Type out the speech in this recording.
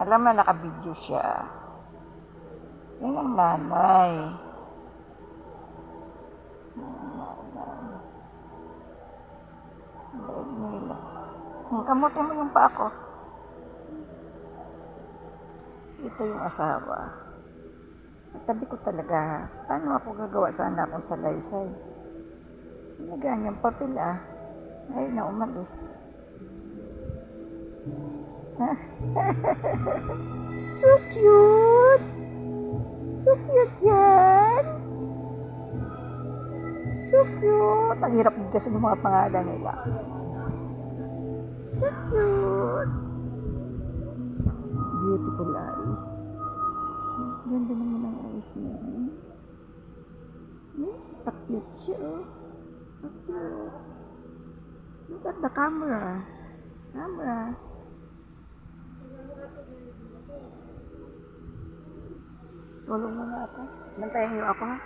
Alam na nakabidyo siya. Yan ang nanay. Bait nila. Kamutin mo yung pa ako. Ito yung asawa. Tabi ko talaga. Paano ako gagawa sana akong salaysay? Hinagaan yung papel Ay na umalis. So cute! So cute yan! So cute! Ang hirap kasi ng mga pangalan nila. So cute! Beautiful eyes. Ganda naman ang eyes niya. Pa-cute siya. Pa-cute. Look at the camera. Tulong mo na ako. Bantayan niyo ako ha.